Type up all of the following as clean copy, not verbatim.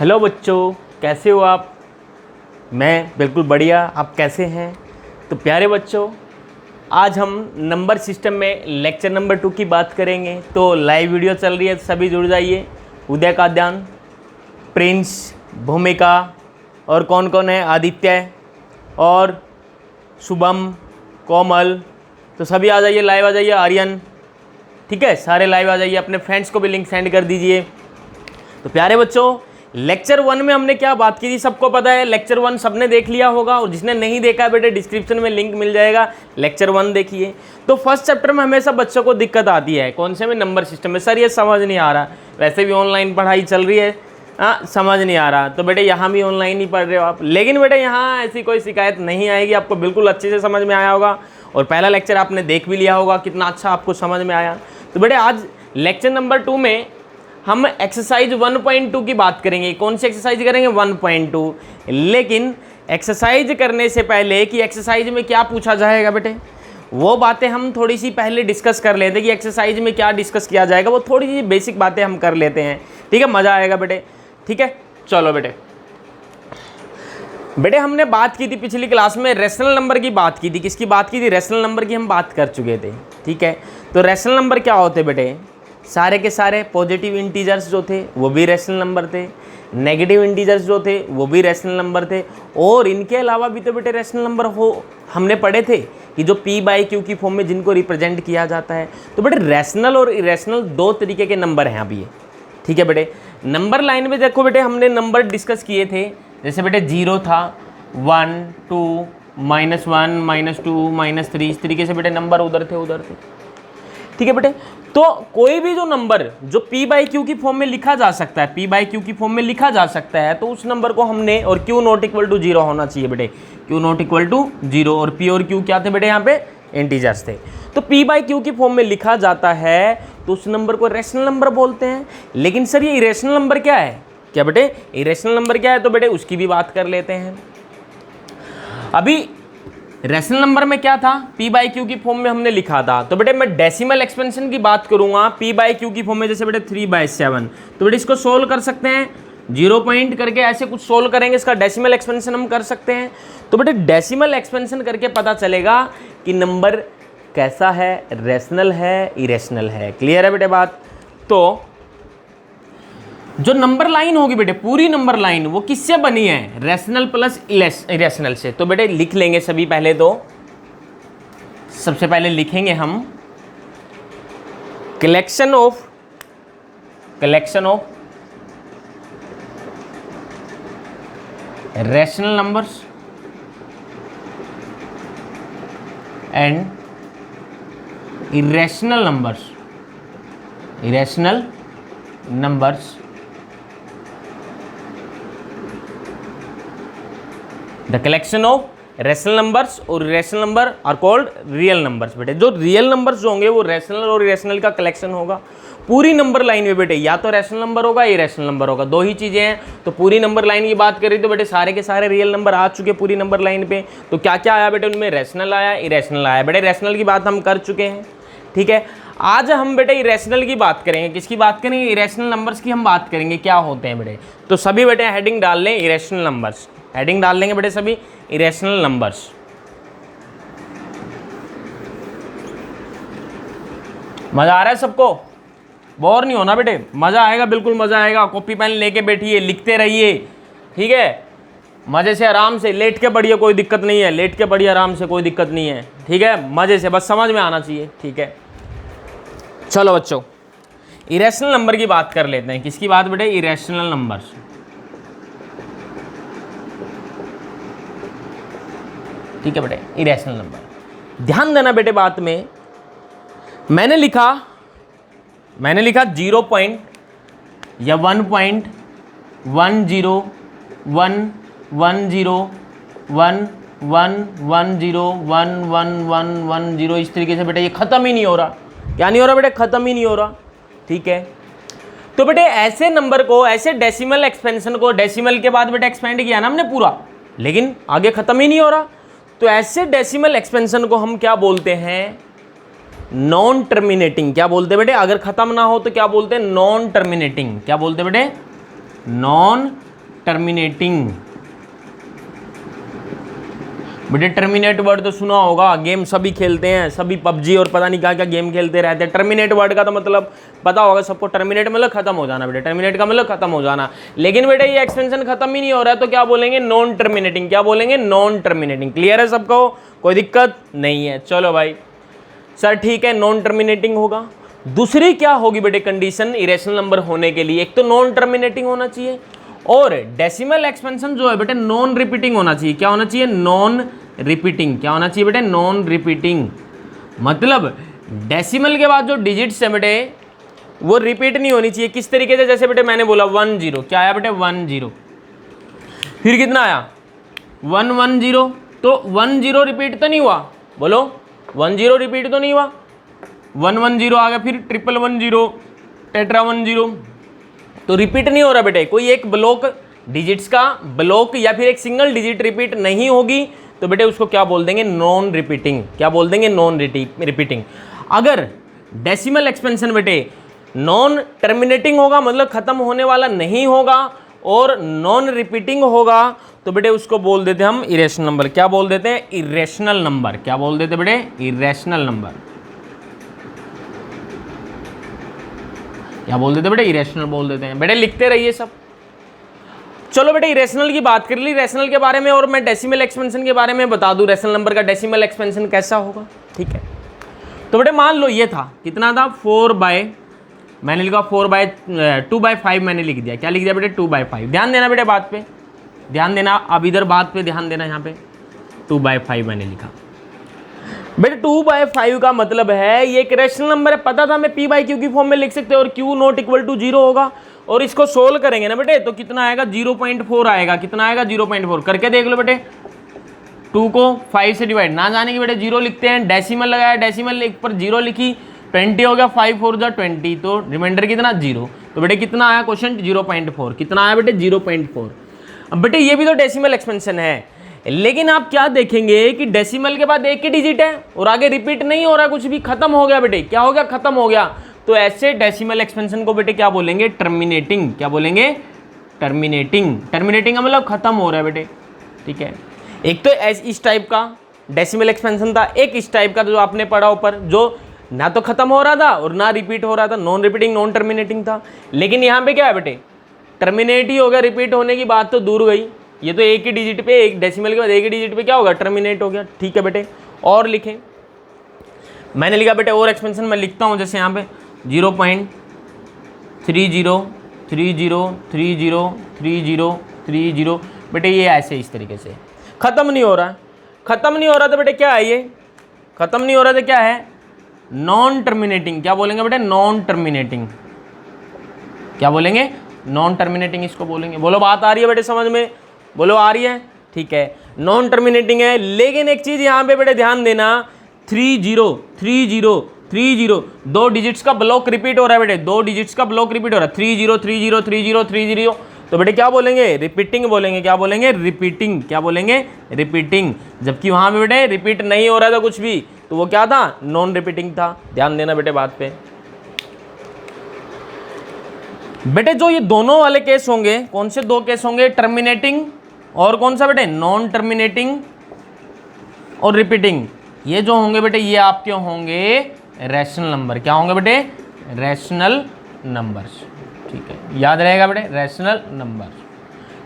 Hello बच्चों, कैसे हो आप। मैं बिल्कुल बढ़िया, आप कैसे हैं। तो प्यारे बच्चों, आज हम नंबर सिस्टम में लेक्चर नंबर 2 की बात करेंगे। तो लाइव वीडियो चल रही है, सभी जुड़ जाइए। उदय का ध्यान, प्रिंस, भूमिका और कौन कौन है, आदित्य और शुभम, कोमल, तो सभी आ जाइए, लाइव आ जाइए। आर्यन, ठीक है, सारे लाइव आ जाइए। अपने फ्रेंड्स को भी लिंक सेंड कर दीजिए। तो प्यारे बच्चों, लेक्चर 1 में हमने क्या बात की थी, सबको पता है। लेक्चर 1 सबने देख लिया होगा, और जिसने नहीं देखा बेटे डिस्क्रिप्शन में लिंक मिल जाएगा, लेक्चर 1 देखिए। तो फर्स्ट चैप्टर में हमेशा बच्चों को दिक्कत आती है, कौन से में, नंबर सिस्टम में। सर ये समझ नहीं आ रहा, वैसे भी ऑनलाइन पढ़ाई चल रही है, समझ नहीं आ रहा। तो बेटे यहाँ भी ऑनलाइन ही पढ़ रहे हो आप, लेकिन बेटे यहाँ ऐसी कोई शिकायत नहीं आएगी, आपको बिल्कुल अच्छे से समझ में आया होगा। और पहला लेक्चर आपने देख भी लिया होगा, कितना अच्छा आपको समझ में आया। तो बेटे आज लेक्चर नंबर 2 में हम एक्सरसाइज 1.2 की बात करेंगे। कौन सी एक्सरसाइज करेंगे, 1.2। लेकिन एक्सरसाइज करने से पहले कि एक्सरसाइज में क्या पूछा जाएगा बेटे, वो बातें हम थोड़ी सी पहले डिस्कस कर लेते हैं कि एक्सरसाइज में क्या डिस्कस किया जाएगा। वो थोड़ी सी बेसिक बातें हम कर लेते हैं, ठीक है, मज़ा आएगा बेटे। ठीक है, चलो बेटे। बेटे हमने बात की थी पिछली क्लास में, रेशनल नंबर की बात की थी। किसकी बात की थी, रेशनल नंबर की हम बात कर चुके थे, ठीक है। तो रेशनल नंबर क्या होते बेटे, सारे के सारे पॉजिटिव इंटीजर्स जो थे वो भी रेशनल नंबर थे, नेगेटिव इंटीजर्स जो थे वो भी रेशनल नंबर थे। और इनके अलावा भी तो बेटे रेशनल नंबर हमने पढ़े थे कि जो p/q की फॉर्म में जिनको रिप्रेजेंट किया जाता है। तो बेटे रेशनल और इरेशनल दो तरीके के नंबर हैं अभी ये, ठीक है बेटे। नंबर लाइन में देखो बेटे, हमने नंबर डिस्कस किए थे, जैसे बेटे 0 था, 1 2 -1 -2 -3, इस तरीके से बेटे नंबर उधर थे, ठीक है बेटे। तो कोई भी जो नंबर जो p/q की फॉर्म में लिखा जा सकता है, p/q की फॉर्म में लिखा जा सकता है, तो उस नंबर को हमने, और q नॉट इक्वल टू 0 होना चाहिए बेटे, q नॉट इक्वल टू 0। और p और q क्या थे बेटे, यहाँ पे इंटीजर्स थे। तो p/q की फॉर्म में लिखा जाता है तो उस नंबर को रेशनल नंबर बोलते हैं। लेकिन सर ये इरेशनल नंबर क्या है, क्या बेटे इरेशनल नंबर क्या है, तो बेटे उसकी भी बात कर लेते हैं। अभी रेशनल नंबर में क्या था, p/q की फॉर्म में हमने लिखा था। तो बेटे मैं डेसिमल एक्सपेंशन की बात करूंगा p/q की फॉर्म में, जैसे बेटे 3/7। तो बेटे इसको सोल्व कर सकते हैं, 0 पॉइंट करके ऐसे कुछ सोल्व करेंगे, इसका डेसिमल एक्सपेंशन हम कर सकते हैं। तो बेटे डेसिमल एक्सपेंशन करके पता चलेगा कि नंबर कैसा है, रेशनल है, इरेशनल है। क्लियर है बेटे बात। तो जो नंबर लाइन होगी बेटे, पूरी नंबर लाइन वो किससे बनी है, रेशनल प्लस इरेशनल से। तो बेटे लिख लेंगे सभी, पहले तो सबसे पहले लिखेंगे हम collection of rational numbers and irrational numbers. The collection of rational numbers और irrational number are called real numbers. बेटे जो रियल नंबर्स जो होंगे वो रेशनल और इरेशनल का कलेक्शन होगा पूरी नंबर लाइन में बेटे, या तो रेशनल नंबर होगा या इरेशनल नंबर होगा, दो ही चीजें हैं। तो पूरी नंबर लाइन की बात करें तो बेटे सारे के सारे रियल नंबर आ चुके पूरी नंबर लाइन पे। तो क्या क्या आया बेटे, उनमें रेशनल आया, इरेशनल आया। बेटे रेशनल की बात हम कर चुके हैं, ठीक है। आज हम बेटे इरेशनल की बात करेंगे। किसकी बात करेंगे, इरेशनल नंबर्स की हम बात करेंगे, क्या होते हैं बेटे। तो सभी बेटे हेडिंग डाल लें, इरेशनल नंबर्स, हेडिंग डाल लेंगे बेटे सभी, इरेशनल नंबर्स। मजा आ रहा है सबको, बोर नहीं होना बेटे, मजा आएगा, बिल्कुल मजा आएगा। कॉपी पेन लेके बैठिए, लिखते रहिए, ठीक है, मजे से आराम से। लेट के पढ़िए, कोई दिक्कत नहीं है, लेट के पढ़िए आराम से, कोई दिक्कत नहीं है, ठीक है, मजे से, बस समझ में आना चाहिए, ठीक है। चलो बच्चों, इरेशनल नंबर की बात कर लेते हैं। किसकी बात बेटे, इरेशनल नंबर्स। ठीक है बेटे, इरेशनल नंबर। ध्यान देना बेटे बात में, मैंने लिखा 0 पॉइंट या 1.10 1 1 0 1 1 1 0 1 1 1 1 0, इस तरीके से बेटे ये खत्म ही नहीं हो रहा। क्या नहीं हो रहा बेटे, खत्म ही नहीं हो रहा, ठीक है। तो बेटे ऐसे नंबर को, ऐसे डेसिमल एक्सपेंशन को, डेसिमल के बाद बेटे एक्सपेंड किया ना हमने पूरा, लेकिन आगे खत्म ही नहीं हो रहा। तो ऐसे डेसिमल एक्सपेंशन को हम क्या बोलते हैं, नॉन टर्मिनेटिंग। क्या बोलते हैं बेटे, अगर खत्म ना हो तो क्या बोलते हैं, नॉन टर्मिनेटिंग। क्या बोलते हैं बेटे, नॉन टर्मिनेटिंग। बेटे टर्मिनेट वर्ड तो सुना होगा, गेम सभी खेलते हैं, सभी पबजी और पता नहीं क्या क्या गेम खेलते रहते हैं। टर्मिनेट वर्ड का तो मतलब पता होगा सबको, टर्मिनेट मतलब खत्म हो जाना बेटे, टर्मिनेट का मतलब खत्म हो जाना। लेकिन बेटे ये एक्सपेंशन खत्म ही नहीं हो रहा है तो क्या बोलेंगे, नॉन टर्मिनेटिंग। क्या बोलेंगे, नॉन टर्मिनेटिंग। क्लियर है सबको, कोई दिक्कत नहीं है। चलो भाई सर ठीक है, नॉन टर्मिनेटिंग होगा। दूसरी क्या होगी बेटे कंडीशन इरेशनल नंबर होने के लिए, एक तो नॉन टर्मिनेटिंग होना चाहिए और डेसिमल एक्सपेंशन जो है बेटे नॉन रिपीटिंग होना चाहिए। क्या होना चाहिए, नॉन रिपीटिंग। क्या होना चाहिए बेटे, नॉन रिपीटिंग। मतलब डेसिमल के बाद जो डिजिट्स है बेटे वो रिपीट नहीं होनी चाहिए। किस तरीके से, जैसे बेटे मैंने बोला 1 0, क्या आया बेटे 1 0, फिर कितना आया 1 1 0, तो 1 0 रिपीट तो नहीं हुआ, बोलो 1 0 रिपीट तो नहीं हुआ, 1 1 0 आ गया, फिर 1 1 0, टेट्रा 1 0, तो रिपीट नहीं हो रहा बेटे। कोई एक ब्लॉक डिजिट्स का ब्लॉक या फिर एक सिंगल डिजिट रिपीट नहीं होगी तो बेटे उसको क्या बोल देंगे, नॉन रिपीटिंग। क्या बोल देंगे, नॉन रिपीटिंग। अगर डेसिमल एक्सपेंशन बेटे नॉन टर्मिनेटिंग होगा, मतलब खत्म होने वाला नहीं होगा, और नॉन रिपीटिंग होगा तो बेटे उसको बोल देते हैं हम इरेशनल नंबर। क्या बोल देते हैं, इरेशनल नंबर। क्या बोल देते बेटे, इरेशनल नंबर। क्या बोल देते बेटे, इरेशनल बोल देते हैं। बेटे लिखते रहिए सब। चलो बेटे इरेशनल की बात कर ली, रेशनल के बारे में, और मैं डेसिमल एक्सपेंशन के बारे में बता दूं, रेशनल नंबर का डेसिमल एक्सपेंशन कैसा होगा। ठीक है, तो बेटे मान लो ये था, कितना था 4 बाय, मैंने लिखा 2/5 मैंने लिख दिया। क्या लिख दिया बेटे, 2/5। ध्यान देना बेटे बात पे, ध्यान देना, अब इधर बात पे ध्यान देना। यहाँ पे 2/5 मैंने लिखा बेटे। 2/5 का मतलब है ये एक रेशनल नंबर है। पता था मैं p/q की फॉर्म में लिख सकते हैं और q नॉट इक्वल टू 0 होगा, और इसको सोल्व करेंगे ना बेटे तो कितना आएगा, 0.4 आएगा। कितना आएगा, 0.4। करके देख लो बेटे, 2 को 5 से डिवाइड ना जाने की बेटे 0 लिखते हैं, डेसिमल लगाया, डेसिमल एक पर 0 लिखी, 20 हो गया, 5 4 जा 20, तो रिमाइंडर कितना 0। तो बेटे कितना आया क्वेश्चन, 0.4। कितना आया बेटे, 0.4। अब बेटे ये भी तो डेसिमल एक्सपेंशन है, लेकिन आप क्या देखेंगे कि डेसिमल के बाद एक ही डिजिट है और आगे रिपीट नहीं हो रहा कुछ भी, खत्म हो गया बेटे। क्या हो गया, खत्म हो गया। तो ऐसे डेसिमल एक्सपेंशन को बेटे क्या बोलेंगे, टर्मिनेटिंग। क्या बोलेंगे, टर्मिनेटिंग। टर्मिनेटिंग का मतलब खत्म हो रहा है बेटे। ठीक है, एक तो इस टाइप का डेसिमल एक्सपेंशन था, एक इस टाइप का जो आपने पढ़ा ऊपर, जो ना तो खत्म हो रहा था और ना रिपीट हो रहा था, नॉन रिपीटिंग नॉन टर्मिनेटिंग था। लेकिन यहाँ पे क्या है बेटे, टर्मिनेट ही हो गया, रिपीट होने की बात तो दूर गई। ये तो एक ही डिजिट पे, एक डेसिमल के बाद एक ही डिजिट पे क्या होगा, टर्मिनेट हो गया। ठीक है बेटे, और लिखें, मैंने लिखा बेटे और एक्सपेंशन मैं लिखता हूँ, जैसे यहाँ पे 0.3030303030 बेटे ये ऐसे इस तरीके से खत्म नहीं हो रहा है। खत्म नहीं हो रहा था बेटे, क्या है ये, खत्म नहीं हो रहा था, क्या है, नॉन टर्मिनेटिंग। क्या बोलेंगे बेटे, नॉन टर्मिनेटिंग। क्या बोलेंगे, नॉन टर्मिनेटिंग इसको बोलेंगे। बोलो बात आ रही है बेटे समझ में, बोलो आ रही है। ठीक है, नॉन टर्मिनेटिंग है। लेकिन एक चीज यहाँ पे बेटे ध्यान देना, 30 दो डिजिट्स का ब्लॉक रिपीट हो रहा है बेटे, दो डिजिट्स का ब्लॉक रिपीट हो रहा है, 30 तो बेटे क्या बोलेंगे, रिपीटिंग बोलेंगे। क्या बोलेंगे, रिपीटिंग। क्या बोलेंगे, रिपीटिंग। जबकि वहां पे बेटे रिपीट नहीं हो रहा था कुछ भी, तो वो क्या था, नॉन रिपीटिंग था। ध्यान देना बेटे बात पे। बेटे जो ये दोनों वाले केस होंगे, कौन से दो केस होंगे, टर्मिनेटिंग और कौन सा बेटे, नॉन टर्मिनेटिंग और रिपीटिंग, ये जो होंगे बेटे ये आपके होंगे रैशनल नंबर। क्या होंगे बेटे, रैशनल नंबर्स। ठीक है, याद रहेगा बेटे, रैशनल नंबर।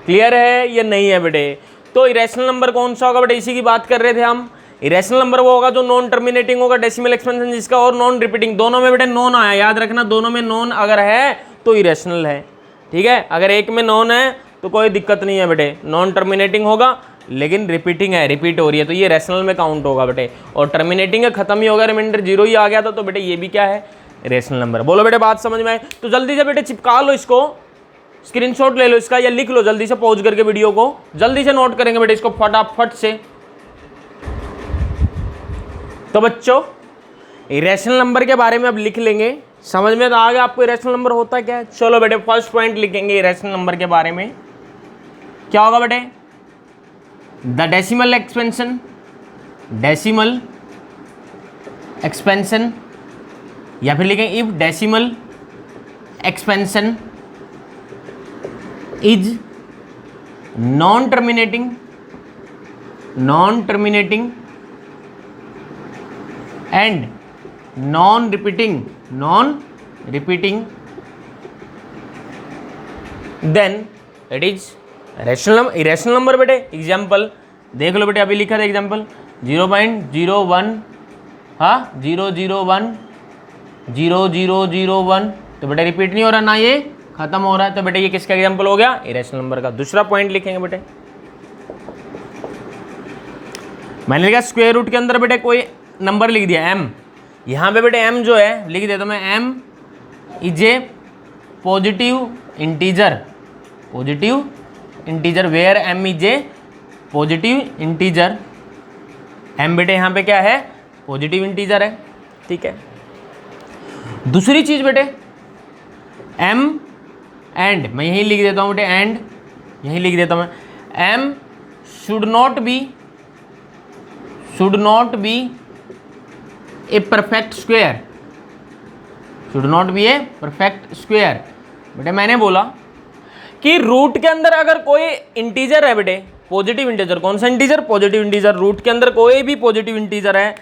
क्लियर है ये नहीं है बेटे। तो इरेशनल नंबर कौन सा होगा बेटे, इसी की बात कर रहे थे हम। इरेशनल नंबर वो होगा जो नॉन टर्मिनेटिंग होगा, डेसिमल एक्सपेंशन जिसका, और नॉन रिपीटिंग। दोनों में बेटे नॉन आया, याद रखना, दोनों में नॉन अगर है तो इरेशनल है। ठीक है, अगर एक में नॉन है तो कोई दिक्कत नहीं है बेटे, नॉन टर्मिनेटिंग होगा लेकिन रिपीटिंग है, रिपीट हो रही है, तो ये रैशनल में काउंट होगा बेटे। और टर्मिनेटिंग है, खत्म ही हो गया, रिमाइंडर 0 ही आ गया था, तो बेटे ये भी क्या है, रैशनल नंबर। बोलो बेटे बात समझ में आए तो जल्दी से बेटे चिपका लो इसको, स्क्रीनशॉट ले लो इसका, या लिख लो जल्दी से पॉज करके वीडियो को, जल्दी से नोट करेंगे बेटे इसको फटाफट से। तो बच्चों इरेशनल नंबर के बारे में अब लिख लेंगे, समझ में तो आ गया आपको इरेशनल नंबर होता क्या है। चलो बेटे फर्स्ट पॉइंट लिखेंगे इरेशनल नंबर के बारे में, क्या होगा बेटे, the decimal expansion, decimal expansion, या फिर लिखेंगे if decimal expansion is non terminating and non repeating then it is irrational number बेटे। एग्जाम्पल देख लो बेटे, अभी लिखा था एग्जाम्पल 0.01, हाँ 001 0001, तो बेटे रिपीट नहीं हो रहा ना, ये खत्म हो रहा है, तो बेटे ये किसका एग्जाम्पल हो गया? इरेशनल नंबर का। दूसरा पॉइंट लिखेंगे बेटे, मैंने लिखा स्क्वायर रूट के अंदर बेटे कोई नंबर लिख दिया m, यहाँ पे बेटे m जो है लिख देता हूँ मैं, m is a positive integer where m is a positive integer. m बेटे यहाँ पे क्या है? पॉजिटिव इंटीजर है, ठीक है। दूसरी चीज बेटे m एंड, मैं यहीं लिख देता हूँ बेटे, एंड यहीं लिख देता हूँ मैं, m should not be a perfect square, बेटे मैंने बोला कि रूट के अंदर अगर कोई इंटीजर है बेटे, पॉजिटिव इंटीजर, कौन सा इंटीजर? Positive integer. रूट के अंदर कोई भी पॉजिटिव इंटीजर है,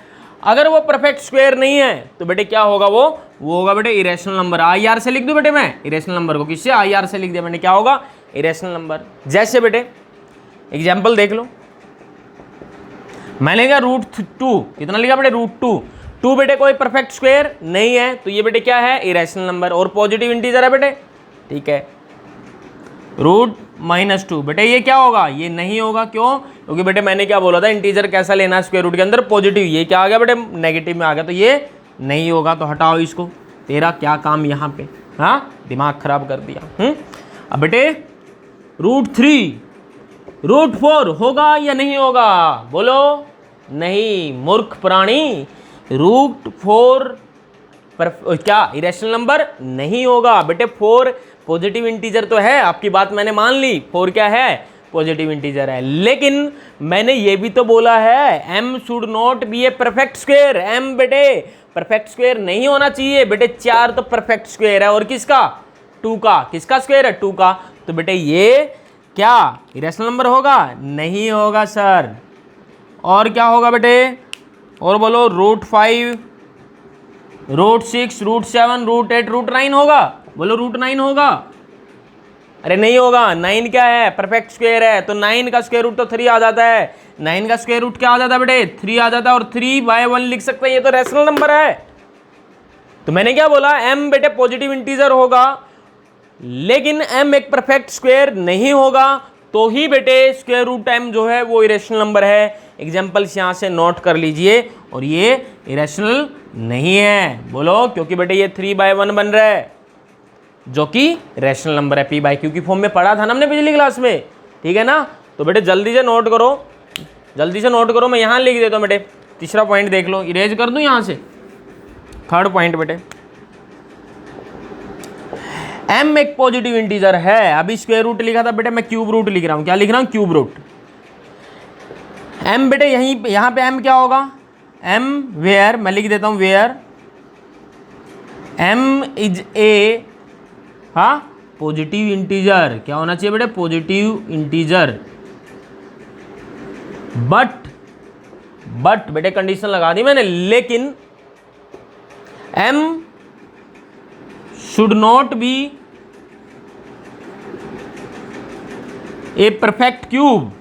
अगर वो परफेक्ट स्क्वायर नहीं है तो बेटे क्या होगा? वो होगा बेटे इरेशनल नंबर। IR से लिख दूं बेटे मैं इरेशनल नंबर को, किससे? IR से लिख दिया मैंने, क्या होगा? Irrational number. जैसे बेटे एग्जाम्पल देख लो, मैंने कहा √2, कितना लिखा बेटे? √2 बेटे कोई परफेक्ट स्क्वायर नहीं है, तो ये बेटे क्या है? इरेशनल नंबर, और पॉजिटिव इंटीजर है बेटे, ठीक है। √-2 बेटे ये क्या होगा? ये नहीं होगा, क्यों? क्योंकि बेटे मैंने क्या बोला था, इंटीजर कैसा लेना है स्क्वायर रूट के अंदर? पॉजिटिव। ये क्या आ गया बेटे? नेगेटिव में आ गया, तो ये नहीं होगा, तो हटाओ इसको। तेरा क्या काम यहाँ पे, हाँ दिमाग खराब कर दिया। अब बेटे √3 √4 होगा या नहीं होगा? बोलो नहीं, मूर्ख प्राणी। √4 पर क्या इरेशनल नंबर? नहीं होगा बेटे। 4 पॉजिटिव इंटीजर तो है, आपकी बात मैंने मान ली, 4 क्या है? पॉजिटिव इंटीजर है, लेकिन मैंने ये भी तो बोला है m should not be a perfect square. m बेटे परफेक्ट स्क्वायर नहीं होना चाहिए बेटे। 4 तो परफेक्ट स्क्वायर है, और किसका? 2 का। किसका स्क्वायर है? 2 का। तो बेटे ये क्या इरेशनल नंबर होगा? नहीं होगा सर। और क्या होगा बेटे? और बोलो √5 √6 √7 √8 √9 होगा? बोलो √9 होगा? अरे नहीं होगा। 9 क्या है? परफेक्ट स्क्वायर है, तो 9 का स्क्वायर रूट तो 3 आ जाता है। 9 का स्क्वायर रूट क्या आ जाता है बेटे? 3 आ जाता है, और 3/1 लिख सकते हैं, ये तो रैशनल नंबर है। तो मैंने क्या बोला? m बेटे पॉजिटिव इंटीजर होगा, लेकिन m एक परफेक्ट स्क्वायर नहीं होगा, तो ही बेटे स्क्वायर रूट m जो है वो इरेशनल नंबर है। एग्जाम्पल्स यहाँ से नोट कर लीजिए, और ये इरेशनल नहीं है। बोलो, क्योंकि बेटे ये 3/1 बन रहा है, जो कि रैशनल नंबर है। p/q की फॉर्म में पढ़ा था ना हमने पिछली क्लास में, ठीक है ना? तो बेटे जल्दी से नोट करो, मैं यहाँ लिख देता हूँ बेटे। तीसरा पॉइंट देख लो, इरेज कर दूँ यहाँ से। थर्ड पॉइंट बेटे, m एक पॉजिटिव इंटीजर है। अभी स्क्वायर रूट लिखा था बेटे, मैं क्यूब रूट लिख रहा हूँ। क्या लिख रहा हूँ? Cube root. m बेटे यहाँ पे m क्या होगा? m वेयर, मैं लिख देता हूँ वेयर m इज ए, हाँ पॉजिटिव इंटीजर। क्या होना चाहिए बेटे? Positive integer. बट बेटे कंडीशन लगा दी मैंने, लेकिन m should not be a perfect cube.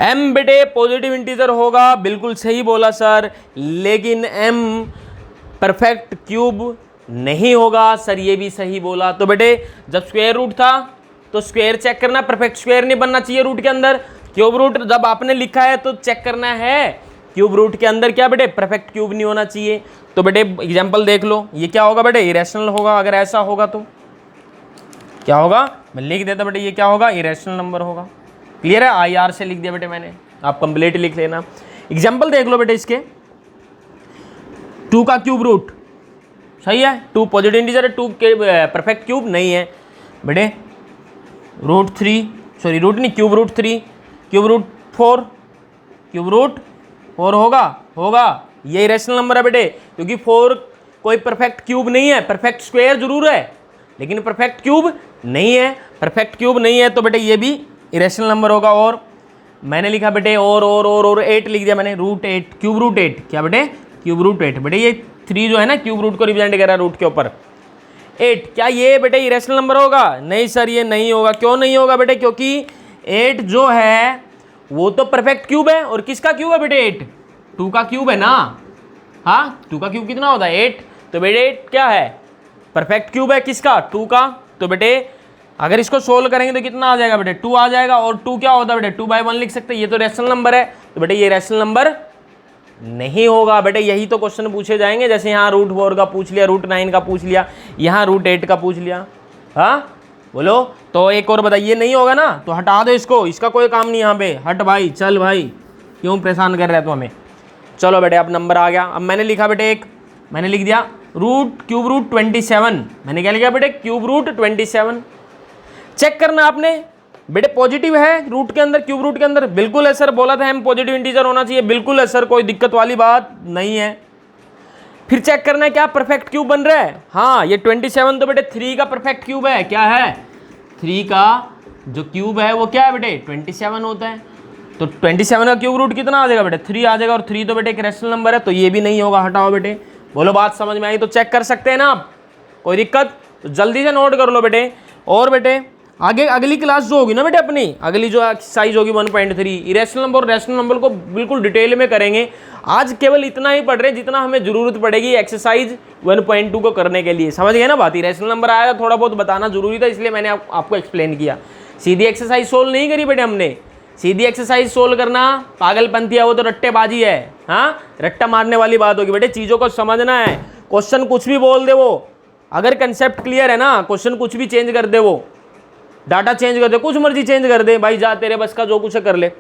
m बेटे पॉजिटिव इंटीजर होगा, बिल्कुल सही बोला सर, लेकिन m परफेक्ट क्यूब नहीं होगा। सर ये भी सही बोला। तो बेटे जब स्क्वायर रूट था तो स्क्वायर चेक करना, परफेक्ट स्क्वायर नहीं बनना चाहिए रूट के अंदर। क्यूब रूट जब आपने लिखा है तो चेक करना है क्यूब रूट के अंदर क्या बेटे? परफेक्ट क्यूब नहीं होना चाहिए। तो बेटे एग्जाम्पल देख लो, ये क्या होगा बेटे? इरेशनल होगा। अगर ऐसा होगा तो क्या होगा? मैं लिख देता बेटे, ये क्या होगा? इरेशनल नंबर होगा। क्लियर है? IR से लिख दिया बेटे मैंने, आप कंप्लीट लिख लेना। एग्जाम्पल देख लो बेटे इसके, 2 का क्यूब रूट सही है, 2 पॉजिटिव इंटीजर है, 2 के परफेक्ट क्यूब नहीं है बेटे। क्यूब रूट 3 क्यूब रूट 4 होगा। ये इरेशनल नंबर है बेटे, क्योंकि 4 कोई परफेक्ट क्यूब नहीं है, परफेक्ट स्क्वायर जरूर है। लेकिन परफेक्ट क्यूब नहीं है। परफेक्ट क्यूब नहीं है तो बेटे ये भी इरेशनल नंबर होगा। और मैंने लिखा बेटे और 8 लिख दिया मैंने, रूट 8, क्यूब रूट 8, क्या बेटे क्यूब रूट 8। बेटे ये 3 जो है ना क्यूब रूट को रिप्रेजेंट कर रहा है रूट के ऊपर 8, क्या ये बेटे इरेशनल नंबर होगा? नहीं सर ये नहीं होगा। क्यों नहीं होगा बेटे? क्योंकि 8 जो है वो तो परफेक्ट क्यूब है। और किसका क्यूब है बेटे? 8, 2 का क्यूब है ना। हाँ 2 का क्यूब कितना होता है? 8। तो बेटे 8 क्या है? परफेक्ट क्यूब है किसका? 2 का। तो बेटे अगर इसको सोल्व करेंगे तो कितना आ जाएगा बेटे? 2 आ जाएगा। और 2 क्या होता है बेटे? 2/1 लिख सकते हैं। ये तो रैशनल नंबर है। तो बेटे ये रैशनल नंबर नहीं होगा। बेटे यही तो क्वेश्चन पूछे जाएंगे, जैसे यहाँ √4 का पूछ लिया, √9 का पूछ लिया, यहाँ √8 का पूछ लिया। हाँ बोलो। तो एक और बताइए, नहीं होगा ना तो हटा दो इसको, इसका कोई काम नहीं यहाँ पे। हट भाई, चल भाई, क्यों परेशान कर रहे हैं तो हमें। चलो बेटे अब नंबर आ गया। अब मैंने लिखा बेटे एक, मैंने लिख दिया क्यूब रूट 27। मैंने क्या लिखा बेटे? Cube root 27। चेक करना आपने बेटे पॉजिटिव है रूट के अंदर, क्यूब रूट के अंदर। बिल्कुल है सर, बोला था हम पॉजिटिव इंटीजर होना चाहिए। बिल्कुल है सर, कोई दिक्कत वाली बात नहीं है। फिर चेक करना है क्या परफेक्ट क्यूब बन रहा है। हाँ ये 27 तो बेटे 3 का परफेक्ट क्यूब है। क्या है? 3 का जो क्यूब है वो क्या है बेटे? 27 होता है। तो 27 का क्यूब रूट कितना आ जाएगा बेटे? 3 आ जाएगा। और 3 तो बेटे एक रैशनल नंबर है, तो ये भी नहीं होगा। हटाओ बेटे। बोलो बात समझ में आई? तो चेक कर सकते हैं ना आप, कोई दिक्कत? तो जल्दी से नोट कर लो बेटे। और बेटे आगे अगली क्लास जो होगी ना बेटे अपनी, अगली जो एक्सरसाइज होगी 1.3 इरेशनल नंबर और रैशनल नंबर को बिल्कुल डिटेल में करेंगे। आज केवल इतना ही पढ़ रहे हैं जितना हमें जरूरत पड़ेगी एक्सरसाइज 1.2 को करने के लिए। समझ गए ना बात? इरेशनल नंबर आया थोड़ा बहुत बताना जरूरी था, इसलिए मैंने आपको एक्सप्लेन किया। सीधी एक्सरसाइज सोल्व नहीं करी बेटे हमने। सीधी एक्सरसाइज सोल्व करना पागलपंती है, वो तो रट्टेबाजी है। हाँ रट्टा मारने वाली बात होगी बेटे। चीज़ों को समझना है। क्वेश्चन कुछ भी बोल दे वो, अगर कंसेप्ट क्लियर है ना, क्वेश्चन कुछ भी चेंज कर दे, वो डाटा चेंज कर दे, कुछ मर्जी चेंज कर दे, भाई जा तेरे बस का जो कुछ कर ले,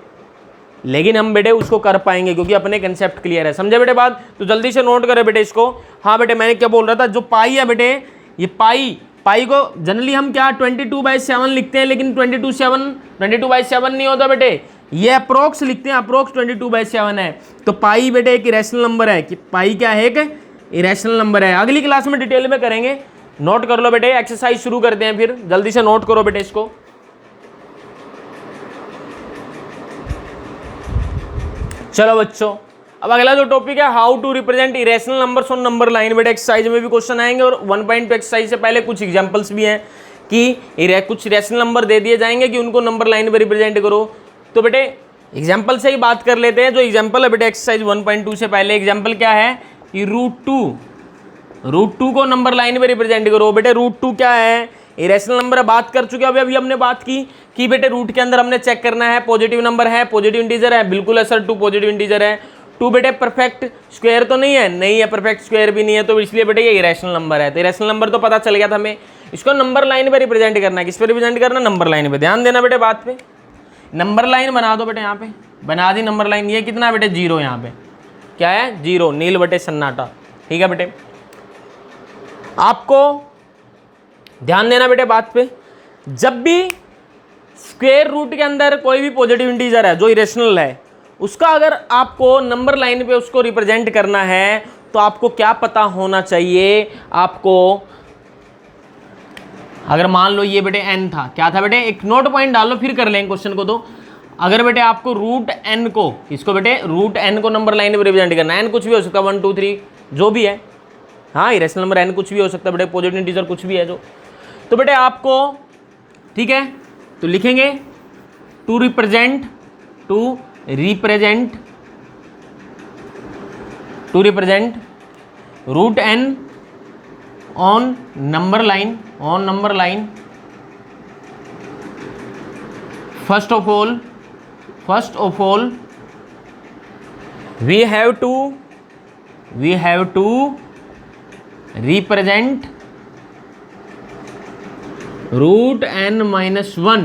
लेकिन हम बेटे उसको कर पाएंगे क्योंकि अपने कंसेप्ट क्लियर है। समझे बेटे बात? तो जल्दी से नोट करें बेटे इसको। हाँ बेटे मैंने क्या बोल रहा था, जो पाई है बेटे, ये पाई को जनरली हम क्या 22/7 लिखते हैं, लेकिन 22/7 नहीं होता बेटे, ये अप्रोक्स लिखते हैं। अप्रोक्स 22/7 है। तो पाई बेटे एक इरेशनल नंबर है। कि पाई क्या है? एक इरेशनल नंबर है। अगली क्लास में डिटेल में करेंगे। नोट कर लो बेटे। एक्सरसाइज शुरू करते हैं फिर, जल्दी से नोट करो बेटे इसको। चलो बच्चों, अब अगला जो टॉपिक है how to represent irrational numbers on number line. बेटे एक्सरसाइज में भी क्वेश्चन आएंगे और 1.2 एक्सरसाइज से पहले कुछ एग्जांपल्स भी हैं कि कुछ इरेशनल नंबर दे दिए जाएंगे कि उनको नंबर लाइन पे रिप्रेजेंट करो। तो बेटे एग्जांपल से ही बात कर लेते हैं। जो एग्जांपल है बेटे एक्सरसाइज 1.2 से पहले एग्जांपल क्या है कि √2 को नंबर लाइन पे रिप्रेजेंट करो। बेटे √2 क्या है? Irrational number. बात कर चुके हैं अभी हमने बात की कि बेटे रूट के अंदर हमने चेक करना है पॉजिटिव नंबर है, पॉजिटिव इंटीजर है। बिल्कुल है सर, 2 पॉजिटिव इंटीजर है। 2 बेटे परफेक्ट स्क्वायर तो नहीं है? नहीं है, परफेक्ट स्क्वायर भी नहीं है, तो इसलिए बेटे ये इरेशनल नंबर है। तो इरेशनल नंबर तो पता चल गया था हमें। इसको नंबर लाइन पे रिप्रेजेंट करना है। किस पे रिप्रेजेंट करना? नंबर लाइन पे। ध्यान देना बेटे बात पे। नंबर लाइन बना दो बेटे, यहाँ पे बना दी नंबर लाइन। ये कितना बेटे? 0। यहाँ पे क्या है? 0। नील बटे सन्नाटा। ठीक है बेटे, आपको ध्यान देना बेटे बात पे। जब भी स्क्वायर रूट के अंदर कोई भी पॉजिटिव इंटीजर है जो इरेशनल है, उसका अगर आपको नंबर लाइन पे उसको रिप्रेजेंट करना है तो आपको क्या पता होना चाहिए? आपको अगर मान लो ये बेटे n था, क्या था बेटे? एक नोट पॉइंट डालो फिर कर लेंगे क्वेश्चन को। तो अगर बेटे आपको √n को, इसको बेटे √n को नंबर लाइन पे रिप्रेजेंट करना है, n कुछ भी हो सकता है, 1 2 3 जो भी है। हाँ इरेशनल नंबर n कुछ भी हो सकता है बेटे, पॉजिटिव इंटीजर कुछ भी है जो। तो बेटे आपको ठीक है तो लिखेंगे to represent √n on number line. First of all we have to represent √n-1।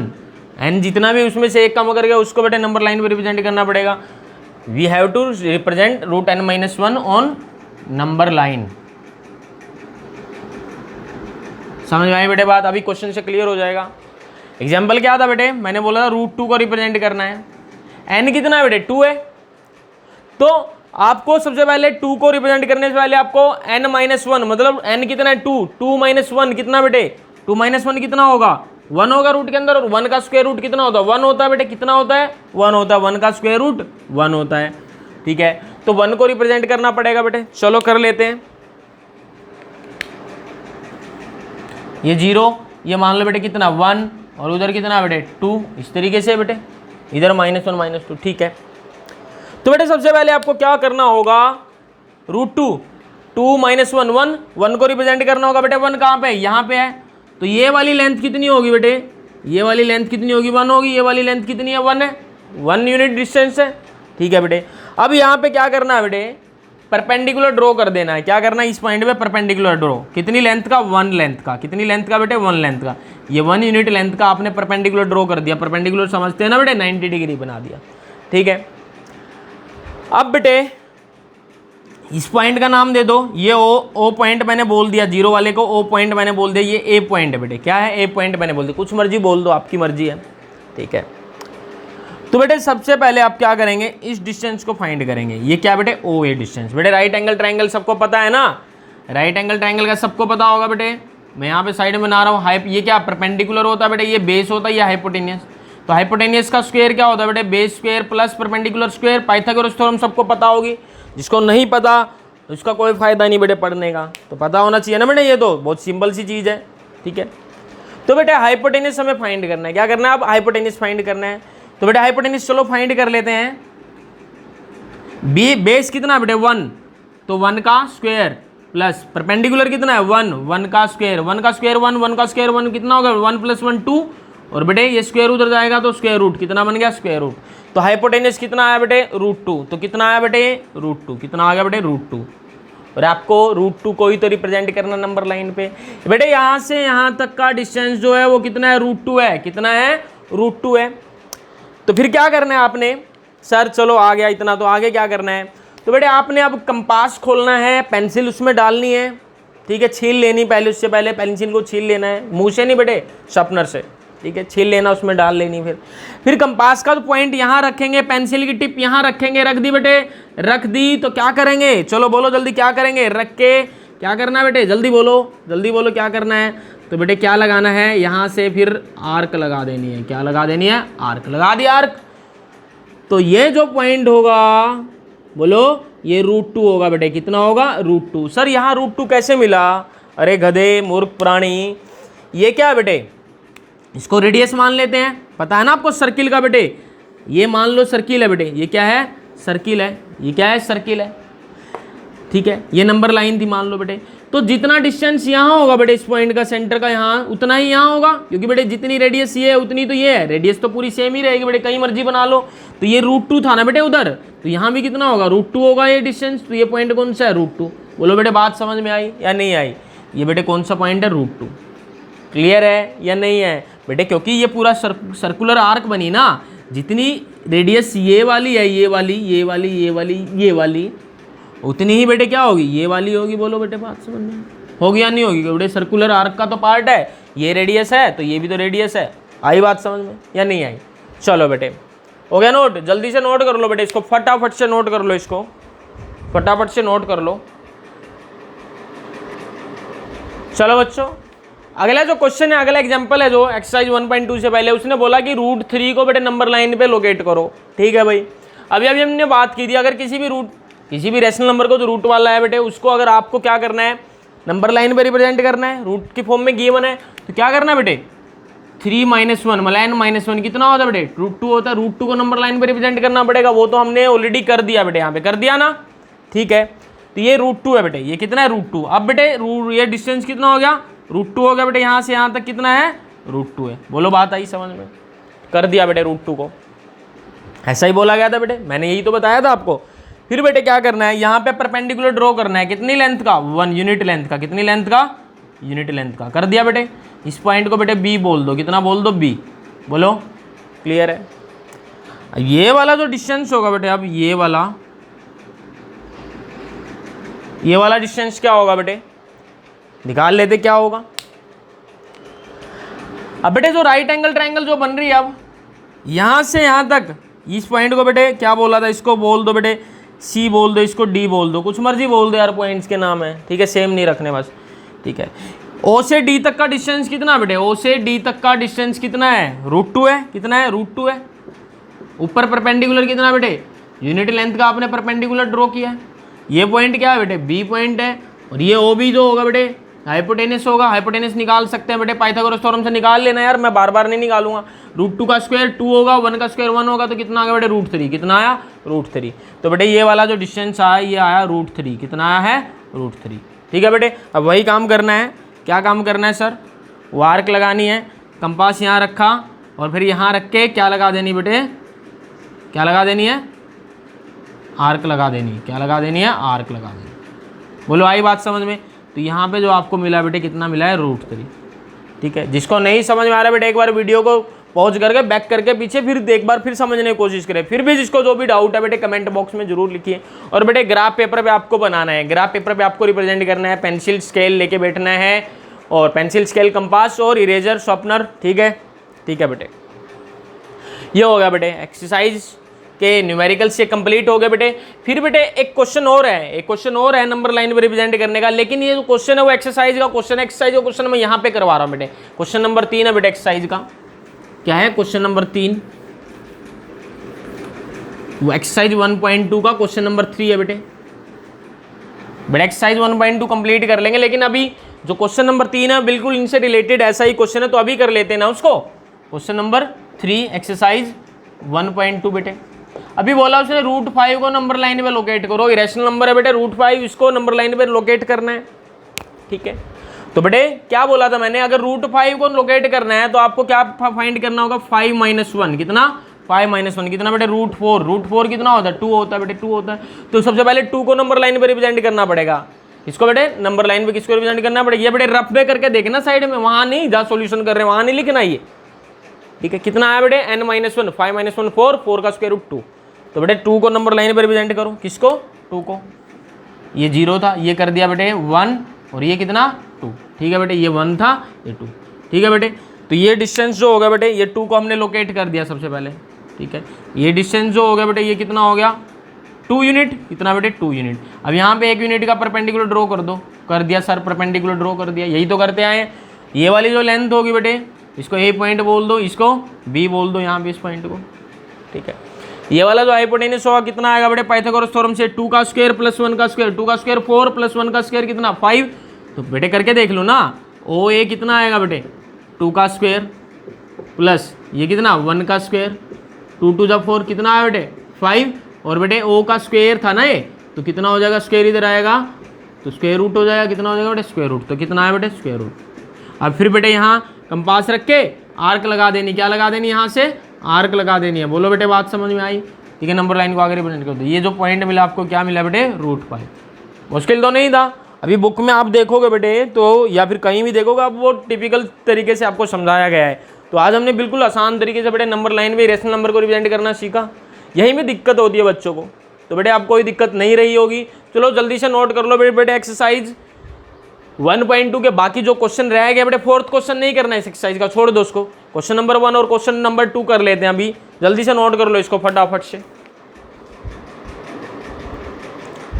n जितना भी उसमें से एक कम करके उसको बेटे नंबर लाइन पे रिप्रेजेंट करना पड़ेगा। We have to represent √n-1 on number line. समझ में आई बेटे बात? अभी क्वेश्चन से क्लियर हो जाएगा। एग्जाम्पल क्या था बेटे? मैंने बोला था √2 को रिप्रेजेंट करना है। n कितना है बेटे? 2 है। तो आपको सबसे पहले 2 को रिप्रेजेंट करने से पहले आपको n-1 मतलब n कितना है? 2 2 - 1 कितना बेटे? 2 - 1 कितना होगा 1 होगा रूट के अंदर, और 1 का स्क्वायर रूट कितना होता है 1 होता है बेटे, कितना होता है 1 होता है, 1 का स्क्वायर रूट 1 होता है। ठीक है, तो 1 को रिप्रेजेंट करना पड़ेगा बेटे, चलो कर लेते हैं। ये 0, ये मान लो बेटे कितना 1, और उधर कितना बेटे 2, इस तरीके से बेटे, इधर -1 -2। ठीक है, तो बेटे सबसे पहले आपको क्या करना होगा, √2, 2 - 1 1 को रिप्रेजेंट करना होगा बेटे। 1 कहाँ पे है, यहाँ पे है, तो ये वाली लेंथ कितनी होगी बेटे, ये वाली लेंथ कितनी होगी 1 होगी, ये वाली लेंथ कितनी है 1 है, 1 यूनिट डिस्टेंस है। ठीक है बेटे, अब यहाँ पे क्या करना है बेटे, परपेंडिकुलर ड्रॉ कर देना है। क्या करना है, इस पॉइंट पे परपेंडिकुलर ड्रॉ, कितनी लेंथ का 1 लेंथ का, कितनी लेंथ का बेटे 1 लेंथ का, ये 1 यूनिट लेंथ का आपने परपेंडिकुलर ड्रॉ कर दिया। परपेंडिकुलर समझते हैं ना बेटे, 90 डिग्री बना दिया। ठीक है, अब बेटे इस पॉइंट का नाम दे दो, ये ओ पॉइंट मैंने बोल दिया, 0 वाले को ओ पॉइंट मैंने बोल दिया, ये ए पॉइंट है बेटे। क्या है, ए पॉइंट मैंने बोल दिया, कुछ मर्जी बोल दो, आपकी मर्जी है। ठीक है, तो बेटे सबसे पहले आप क्या करेंगे, इस डिस्टेंस को फाइंड करेंगे। ये क्या बेटे, ओ ए डिस्टेंस। बेटे राइट एंगल ट्रायंगल सबको पता है ना, राइट एंगल ट्रायंगल का सबको पता होगा बेटे। मैं यहाँ पे साइड में बना रहा हूँ, ये क्या परपेंडिकुलर होता है बेटे, ये बेस होता है, या हाइपोटेनियस। तो हाइपोटेनियस का स्क्वायर क्या होता है बेटे, base square plus perpendicular square. Pythagoras theorem सबको पता होगी, जिसको नहीं पता उसका कोई फायदा नहीं बेटे पढ़ने का, तो पता होना चाहिए ना बेटे, ये तो बहुत सिंपल सी चीज़ है। ठीक है, तो बेटे हाइपोटेनियस हमें फाइंड करना है। क्या करना है, अब हाइपोटेनियस फाइंड करना है। तो बेटे हाइपोटेनियस चलो फाइंड कर लेते हैं। बेस कितना बेटे 1, तो 1 का स्क्वायर प्लस परपेंडिकुलर कितना है 1, 1 का स्क्वायर, 1 का स्क्वायर 1, 1 का स्क्वायर 1 कितना होगा 1 + 1 2, और बेटे ये स्क्वायर उधर जाएगा तो स्क्वायर रूट कितना बन गया स्क्वायर रूट। तो हाइपोटेनियस कितना आया बेटे √2, तो कितना आया बेटे √2, कितना आ गया बेटे √2। और आपको √2 को ही तो रिप्रेजेंट करना नंबर लाइन पे। बेटे यहाँ से यहाँ तक का डिस्टेंस जो है वो कितना है √2 है, कितना है √2 है। तो फिर क्या करना है आपने, सर चलो आ गया इतना, तो आगे क्या करना है, तो बेटे आपने अब कंपास खोलना है, पेंसिल उसमें डालनी है। ठीक है, छील लेनी पहले, उससे पहले पेंसिल को छील लेना है, मुँह से नहीं बेटे शार्पनर से। ठीक है, छील लेना, उसमें डाल लेनी। फिर कंपास का तो पॉइंट यहाँ रखेंगे, पेंसिल की टिप यहाँ रखेंगे, रख दी बेटे, रख दी। तो क्या करेंगे, चलो बोलो जल्दी क्या करेंगे, रख के क्या करना है बेटे, जल्दी बोलो क्या करना है। तो बेटे क्या लगाना है, यहाँ से फिर आर्क लगा देनी है। क्या लगा देनी है, आर्क लगा दी आर्क। तो ये जो पॉइंट होगा बोलो ये √2 होगा बेटे, कितना होगा √2। सर यहाँ √2 कैसे मिला, अरे गधे मूर्ख प्राणी, ये क्या है बेटे, इसको रेडियस मान लेते हैं, पता है ना आपको सर्किल का बेटे, ये मान लो सर्किल है बेटे, ये क्या है सर्किल है, ये क्या है सर्किल है। ठीक है, ये नंबर लाइन थी मान लो बेटे। तो जितना डिस्टेंस यहाँ होगा बेटे इस पॉइंट का सेंटर का, यहाँ उतना ही यहाँ होगा, क्योंकि बेटे जितनी रेडियस ये है उतनी तो ये है, रेडियस तो पूरी सेम ही रहेगी बेटे, कहीं मर्जी बना लो। तो ये √2 था ना बेटे उधर, तो यहाँ भी कितना होगा √2 होगा ये डिस्टेंस। तो ये पॉइंट कौन सा है √2, बोलो बेटे बात समझ में आई या नहीं आई। ये बेटे कौन सा पॉइंट है √2, क्लियर है या नहीं है बेटे, क्योंकि ये पूरा सर्कुलर आर्क बनी ना, जितनी रेडियस ये वाली है, ये वाली ये वाली ये वाली ये वाली, उतनी ही बेटे क्या होगी ये वाली होगी। बोलो बेटे बात समझ में होगी या नहीं होगी, बेटे सर्कुलर आर्क का तो पार्ट है, ये रेडियस है तो ये भी तो रेडियस है। आई बात समझ में या नहीं आई, चलो बेटे हो गया नोट, जल्दी से नोट कर लो बेटे, इसको फटाफट से नोट कर लो, इसको फटाफट से नोट कर लो। चलो बच्चों अगला जो क्वेश्चन है, अगला एग्जांपल है जो एक्सरसाइज 1.2 से पहले, उसने बोला कि √3 को बेटे नंबर लाइन पे लोकेट करो। ठीक है भाई, अभी हमने बात की थी, अगर किसी भी रेशनल नंबर को जो रूट वाला है बेटे, उसको अगर आपको क्या करना है नंबर लाइन पे रिप्रेजेंट करना है, रूट की फॉर्म में गिवन है, तो क्या करना है बेटे 3 - 1 मतलब n - 1 कितना होता है बेटे √2 होता है। √2 को नंबर लाइन पे रिप्रेजेंट करना पड़ेगा, वो तो हमने ऑलरेडी कर दिया बेटे, यहाँ पे कर दिया ना। ठीक है, तो ये √2 है बेटे, ये कितना है √2। अब बेटे ये डिस्टेंस कितना हो गया √2 हो गया बेटे, यहाँ से यहाँ तक कितना है √2 है। बोलो बात आई समझ में, कर दिया बेटे √2 को, ऐसा ही बोला गया था बेटे, मैंने यही तो बताया था आपको। फिर बेटे क्या करना है, यहाँ पे परपेंडिकुलर ड्रॉ करना है, कितनी लेंथ का 1 यूनिट लेंथ का, कितनी लेंथ का यूनिट लेंथ का, कर दिया बेटे। इस पॉइंट को बेटे बी बोल दो, कितना बोल दो बी, बोलो क्लियर है। ये वाला जो डिस्टेंस होगा बेटे, अब ये वाला डिस्टेंस क्या होगा बेटे, निकाल लेते क्या होगा। अब बेटे जो राइट एंगल ट्रायंगल जो बन रही है, अब यहाँ से यहाँ तक इस पॉइंट को बेटे क्या बोला था, इसको बोल दो बेटे सी बोल दो, इसको डी बोल दो, कुछ मर्जी बोल दो यार, पॉइंट्स के नाम है। ठीक है, सेम नहीं रखने बस। ठीक है, ओ से डी तक का डिस्टेंस कितना बेटे, ओ से डी तक का डिस्टेंस कितना है, √2 है। कितना है, √2 है। ऊपर परपेंडिकुलर कितना बेटे, यूनिट लेंथ का आपने परपेंडिकुलर ड्रॉ किया है। ये पॉइंट क्या है बेटे, बी पॉइंट है। और ये ओ बी जो होगा बेटे हाइपोटेनस होगा। हाइपोटेनस निकाल सकते हैं बेटे, पाइथागोरस थ्योरम से निकाल लेना यार, मैं बार बार नहीं निकालूंगा। √2 का स्क्वायर 2 होगा, 1 का स्क्वायर 1 होगा, तो कितना आ गया बेटे, √3। कितना आया, √3। तो बेटे ये वाला जो डिस्टेंस आया ये आया √3। कितना आया है, √3। ठीक है बेटे, अब वही काम करना है। क्या काम करना है सर, वो आर्क लगानी है। कंपास यहाँ रखा और फिर यहाँ रख के क्या लगा देनी बेटे, क्या लगा देनी है, आर्क लगा देनी। क्या लगा देनी है, आर्क लगा देनी। बोलो आई बात समझ में। तो यहाँ पे जो आपको मिला बेटे कितना मिला है, √3। ठीक है, जिसको नहीं समझ में आ रहा बेटे एक बार वीडियो को पॉज करके बैक करके पीछे फिर एक बार फिर समझने की कोशिश करें। फिर भी जिसको जो भी डाउट है बेटे कमेंट बॉक्स में जरूर लिखिए। और बेटे ग्राफ पेपर पे आपको बनाना है, ग्राफ पेपर पे आपको रिप्रेजेंट करना है, पेंसिल स्केल लेके बैठना है, और पेंसिल स्केल, कंपास और इरेजर, शॉर्पनर। ठीक है, ठीक है बेटे, ये हो गया बेटे एक्सरसाइज के न्यूमेरिकल से कंप्लीट हो गए बेटे। फिर बेटे एक क्वेश्चन और है, एक क्वेश्चन और है नंबर लाइन पे रिप्रेजेंट करने का, लेकिन ये जो क्वेश्चन है वो एक्सरसाइज का क्वेश्चन है। एक्सरसाइज का क्वेश्चन मैं यहाँ पे करवा रहा हूँ बेटे। क्वेश्चन नंबर 3 है बेटे एक्सरसाइज का। क्या है क्वेश्चन नंबर 3, वो एक्सरसाइज 1.2 का क्वेश्चन नंबर 3 है बेटे। बेटे एक्सरसाइज 1.2 कंप्लीट कर लेंगे, लेकिन अभी जो क्वेश्चन नंबर 3 है बिल्कुल इनसे रिलेटेड ऐसा ही क्वेश्चन है, तो अभी कर लेते हैं ना उसको। क्वेश्चन नंबर 3 एक्सरसाइज 1.2 बेटे। अभी बोला उसने √5 को नंबर लाइन पे लोकेट करो। इरेशनल नंबर है बेटे √5, इसको नंबर लाइन पे लोकेट करना है। ठीक है, तो बेटे क्या बोला था मैंने, अगर √5 को लोकेट करना है तो आपको क्या फाइंड करना होगा, 5 - 1। कितना, 5 - 1 कितना बेटे, √4। √4 कितना होता है, 2 होता है बेटे, 2 होता है। तो सबसे पहले 2 को नंबर लाइन पे रिप्रेजेंट करना पड़ेगा। इसको बेटे नंबर लाइन पे किसको रिप्रेजेंट करना पड़ेगा, ये बेटे रफ में करके देखना साइड में, वहां नहीं जहाँ सोल्यूशन कर रहे हैं वहां नहीं लिखना ये। ठीक है, कितना आया बेटे, n - 1, 5 - 1 4, 4 का स्क्वायर रूट 2। तो बेटे 2 को नंबर लाइन पे रिप्रेजेंट करो, किसको, 2 को। ये 0 था, ये कर दिया बेटे 1, और ये कितना, 2। ठीक है बेटे, ये 1 था, ये 2। ठीक है बेटे, तो ये डिस्टेंस जो होगा बेटे, ये 2 को हमने लोकेट कर दिया सबसे पहले। ठीक है, ये डिस्टेंस जो हो गया बेटे ये कितना हो गया, 2 यूनिट। कितना बेटे, 2 यूनिट। अब यहाँ पे 1 यूनिट का परपेंडिकुलर ड्रॉ कर दो। कर दिया सर, परपेंडिकुलर ड्रॉ कर दिया, यही तो करते आए हैं। ये वाली जो लेंथ होगी बेटे, इसको A पॉइंट बोल दो, इसको B बोल दो, यहाँ पे इस पॉइंट को। ठीक है, ये वाला जो हाइपोटेनस होगा कितना आएगा बेटे, पाइथागोरस थ्योरम से 2 का स्क्वायर प्लस 1 का स्क्वायर, 2 का स्क्वायर 4 प्लस 1 का स्क्वायर कितना, 5। तो बेटे करके देख लो ना, OA कितना आएगा बेटे, 2 का स्क्वायर प्लस ये कितना, 1 का स्क्वायर, 2 × 2 = 4, कितना आया बेटे, 5। और बेटे O का स्क्वायर था ना ये, तो कितना हो जाएगा, स्क्वायर इधर आएगा तो स्क्वायर रूट हो जाएगा। कितना हो जाएगा बेटे, स्क्वायर रूट। तो कितना आया बेटे, स्क्वायर रूट। अब फिर बेटे यहाँ कंपास रख के आर्क लगा देनी। क्या लगा देनी, यहाँ से आर्क लगा देनी है। बोलो बेटे बात समझ में आई। ठीक है, नंबर लाइन को आगे रिप्रेजेंट कर दो। ये जो पॉइंट मिला आपको क्या मिला बेटे, √5। मुश्किल तो नहीं था। अभी बुक में आप देखोगे बेटे तो, या फिर कहीं भी देखोगे आप, वो टिपिकल तरीके से आपको समझाया गया है। तो आज हमने बिल्कुल आसान तरीके से बेटे नंबर लाइन में इरेशनल नंबर को रिप्रेजेंट करना सीखा। यही में दिक्कत होती है बच्चों को, तो बेटे आपको कोई दिक्कत नहीं रही होगी। चलो जल्दी से नोट कर लो बेटे एक्सरसाइज 1.2 के बाकी जो क्वेश्चन रह गए बेटे, 4th क्वेश्चन नहीं करना है इस एक्सरसाइज का, छोड़ दो उसको। क्वेश्चन नंबर 1 और क्वेश्चन नंबर 2 कर लेते हैं अभी। जल्दी से नोट कर लो इसको फटाफट से।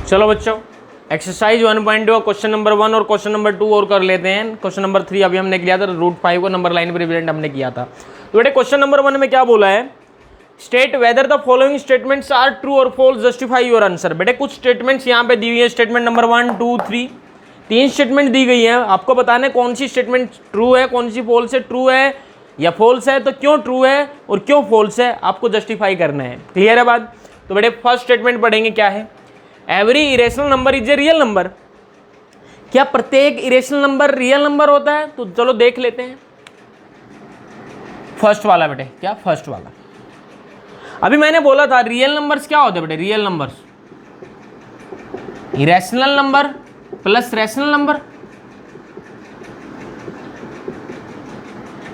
चलो बच्चों, एक्सरसाइज 1.2 क्वेश्चन नंबर 1 और क्वेश्चन नंबर 2 और कर लेते हैं। क्वेश्चन नंबर 3 अभी हमने किया था, √5 को नंबर लाइन पर रिप्रेजेंट हमने किया था। तो बेटे क्वेश्चन नंबर 1 में क्या बोला है, state whether the following statements are true और फॉल्स, जस्टिफाई योर आंसर। बेटे कुछ स्टेटमेंट्स यहाँ पे दी हुई है, स्टेटमेंट नंबर 1, 2, 3, 3 स्टेटमेंट दी गई है। आपको बताना है कौन सी स्टेटमेंट ट्रू है, कौन सी फॉल्स है। ट्रू है या फॉल्स है तो क्यों ट्रू है और क्यों फॉल्स है, आपको जस्टिफाई करना है। क्लियर है बात। तो बेटे फर्स्ट स्टेटमेंट पढ़ेंगे, क्या है, every irrational number is a real number. क्या प्रत्येक इरेशनल नंबर रियल नंबर होता है? तो चलो देख लेते हैं। फर्स्ट वाला बेटे, क्या फर्स्ट वाला। अभी मैंने बोला था रियल नंबर्स क्या होते हैं बेटे, real numbers irrational number plus rational number.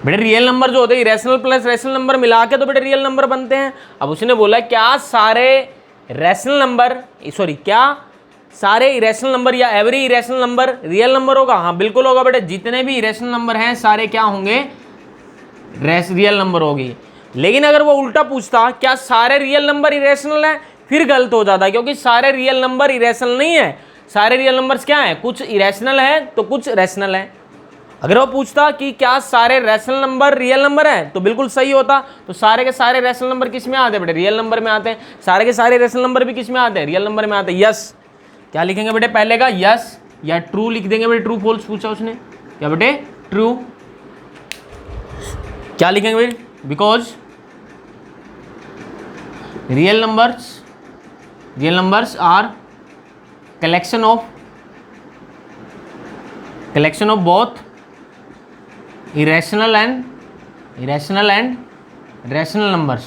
बेटे रियल नंबर जो होते हैं इरेशनल प्लस रैशनल नंबर मिला के तो बेटे रियल नंबर बनते हैं। अब उसने बोला क्या सारे रैशनल नंबर, सॉरी क्या सारे इरेशनल नंबर या every irrational number real number होगा? हाँ बिल्कुल होगा बेटे, जितने भी इरेशनल नंबर हैं सारे क्या होंगे, रियल नंबर होगी। लेकिन अगर वो उल्टा पूछता क्या सारे रियल नंबर इरेशनल है, फिर गलत हो जाता है, क्योंकि सारे रियल नंबर इरेशनल नहीं है। सारे रियल नंबर्स क्या है, कुछ इरेशनल है तो कुछ रैशनल है। अगर वो पूछता कि क्या सारे रैशनल नंबर रियल नंबर हैं तो बिल्कुल सही होता। तो सारे के सारे रैशनल नंबर किस में आते हैं बेटे? रियल नंबर में आते हैं। सारे के सारे रैशनल नंबर भी किस में आते हैं? रियल नंबर में आते हैं। यस, क्या लिखेंगे बेटे पहले का? यस या ट्रू लिख देंगे बेटे। ट्रू फॉल्स पूछा उसने, क्या बेटे? ट्रू। क्या लिखेंगे बेटे? Because real numbers are collection of both irrational and rational numbers।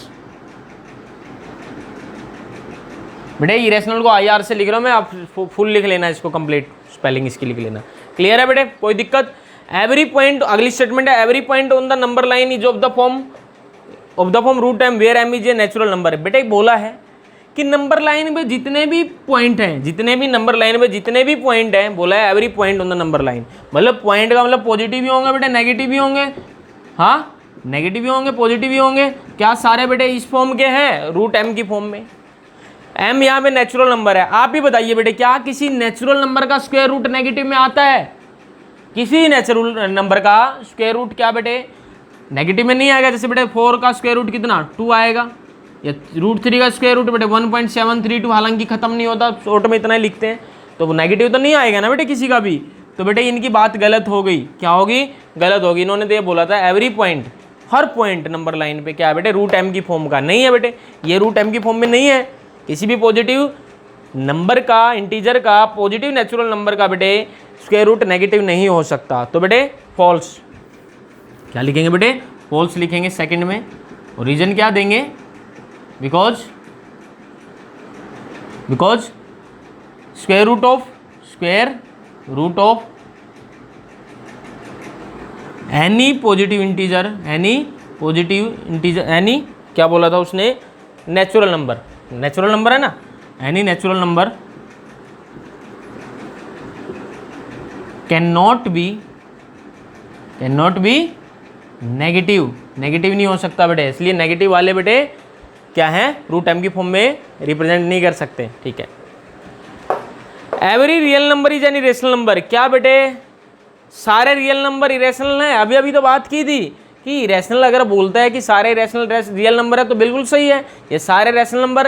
बेटे इरेशनल को IR से लिख रहा हूँ मैं, आप फुल लिख लेना इसको, कंप्लीट स्पेलिंग इसकी लिख लेना। क्लियर है बेटे? कोई दिक्कत? एवरी पॉइंट, अगली स्टेटमेंट है, every point on the number line is of the form root m where m is a natural number. बेटे बोला है कि नंबर लाइन में जितने भी पॉइंट हैं, बोला है every point on the number line, मतलब पॉइंट का मतलब पॉजिटिव भी होंगे बेटे, नेगेटिव भी होंगे। हाँ, नेगेटिव भी होंगे, पॉजिटिव भी होंगे। क्या सारे बेटे इस फॉर्म के हैं? रूट m की फॉर्म में। m यहाँ पे नेचुरल नंबर है। आप ही बताइए बेटे, क्या किसी नेचुरल नंबर का स्क्वायर रूट नेगेटिव में आता है? किसी नेचुरल नंबर का स्क्वायर रूट क्या बेटे नेगेटिव में नहीं आएगा। जैसे बेटे 4 का स्क्वायर रूट कितना? 2 आएगा, या √3 का स्क्वायर रूट बेटे 1.732, हालांकि खत्म नहीं होता, शॉर्ट में इतना ही लिखते हैं, तो वो नेगेटिव तो नहीं आएगा ना बेटे किसी का भी। तो बेटे इनकी बात गलत हो गई। क्या होगी? गलत होगी। इन्होंने तो ये बोला था एवरी पॉइंट, हर पॉइंट नंबर लाइन पे क्या है बेटे? रूट m की फॉर्म का। नहीं है बेटे, ये रूट m की फॉर्म में नहीं है। किसी भी पॉजिटिव नंबर का, इंटीजर का, पॉजिटिव नेचुरल नंबर का बेटे स्क्वायर रूट नेगेटिव नहीं हो सकता। तो बेटे फॉल्स। क्या लिखेंगे बेटे? फॉल्स लिखेंगे सेकंड में। और रीजन क्या देंगे? Because square root of any positive integer, any क्या बोला था उसने? नेचुरल नंबर है ना, any natural number can not be negative नहीं हो सकता बेटे। इसलिए नेगेटिव वाले बेटे क्या है? रूट m की फॉर्म में रिप्रेजेंट नहीं कर सकते। ठीक है। Every real number is an irrational number. क्या बेटे सारे रियल नंबर इरेशनल हैं? अभी तो बात की थी कि इरेशनल अगर बोलता है कि सारे इरेशनल रियल नंबर है तो बिल्कुल सही है, ये सारे रैशनल नंबर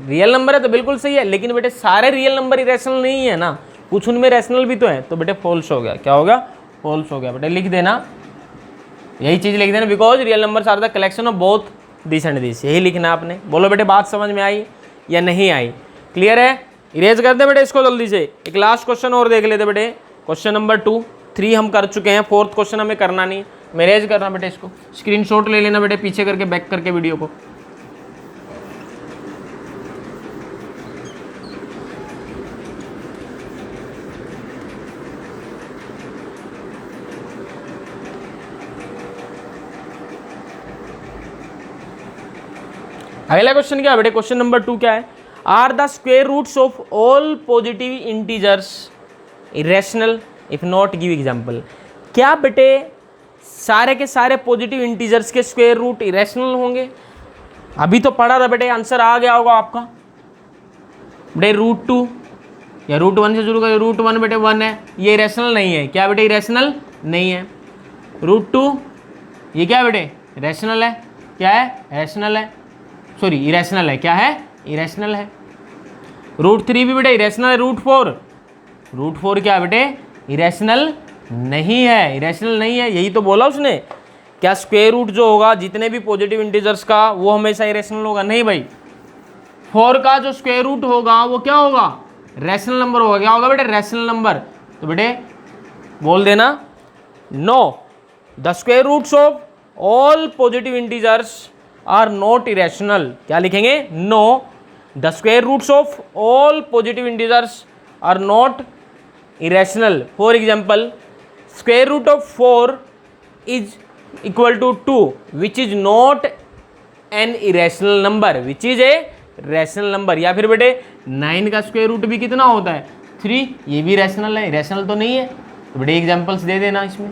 रियल नंबर है तो बिल्कुल सही है। लेकिन बेटे सारे रियल नंबर इरेशनल नहीं है ना, कुछ उनमें रैशनल भी तो है। तो बेटे फॉल्स हो गया। क्या होगा? फॉल्स हो गया बेटे। लिख देना, यही चीज़ लिख देना। Because real numbers are the collection of both this and this, यही लिखना आपने। बोलो बेटे बात समझ में आई या नहीं आई? क्लियर है? इरेज कर दे बेटे इसको जल्दी से। एक लास्ट क्वेश्चन और देख लेते बेटे, क्वेश्चन नंबर 2, 3 हम कर चुके हैं, 4th क्वेश्चन हमें करना नहीं। मैं इरेज करना बेटे इसको, स्क्रीनशॉट ले लेना बेटे पीछे करके, बैक करके वीडियो को। अगला क्वेश्चन क्या है बेटे? क्वेश्चन नंबर 2 क्या है? Are the square roots of all positive integers irrational if not give example. क्या बेटे सारे के सारे पॉजिटिव इंटीजर्स के स्क्वायर रूट इरेशनल होंगे? अभी तो पढ़ा था बेटे, आंसर आ गया होगा आपका बेटे। √2 या √1 से शुरू कर, √1 बेटे 1 है, ये इरेशनल नहीं है। क्या बेटे? इरेशनल नहीं है। √2 ये क्या बेटे? रैशनल है। क्या है? रैशनल है, सॉरी इरेशनल है। क्या है? इरेशनल है। √3 भी बेटे इरेशनल है। √4 क्या बेटे? इरेशनल नहीं है, इरेशनल नहीं है। यही तो बोला उसने। क्या स्क्वायर रूट जो होगा जितने भी पॉजिटिव इंटीजर्स का वो हमेशा इरेशनल होगा? नहीं भाई, 4 का जो स्क्वायर रूट होगा वो क्या होगा? रैशनल नंबर होगा। क्या होगा बेटे? Rational number. तो बेटे बोल देना no, the square roots of all positive integers are not irrational. क्या लिखेंगे? No, the square roots of all positive integers are not irrational. For example, square root of 4 is equal to 2 which is not an irrational number, which is a rational number. या फिर बेटे 9 का square root भी कितना होता है? 3, ये भी रैशनल है, रैशनल तो नहीं है। तो बेटे एग्जाम्पल्स दे देना इसमें,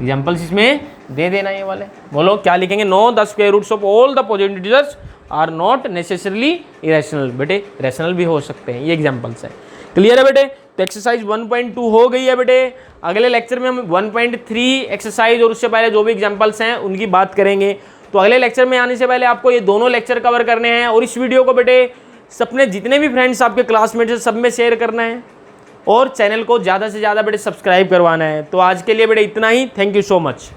एग्जाम्पल्स इसमें दे देना ये वाले। बोलो क्या लिखेंगे? No, the square roots of all the positive integers are not necessarily irrational. बेटे रैशनल भी हो सकते हैं, ये एग्जाम्पल्स है। क्लियर है बेटे? तो एक्सरसाइज 1.2 हो गई है बेटे। अगले लेक्चर में हम 1.3 एक्सरसाइज और उससे पहले जो भी एग्जांपल्स हैं उनकी बात करेंगे। तो अगले लेक्चर में आने से पहले आपको ये दोनों लेक्चर कवर करने हैं और इस वीडियो को बेटे अपने जितने भी फ्रेंड्स आपके क्लासमेट्स हैं सब में शेयर करना है और चैनल को ज़्यादा से ज़्यादा बेटे सब्सक्राइब करवाना है। तो आज के लिए बेटे इतना ही। Thank you so much.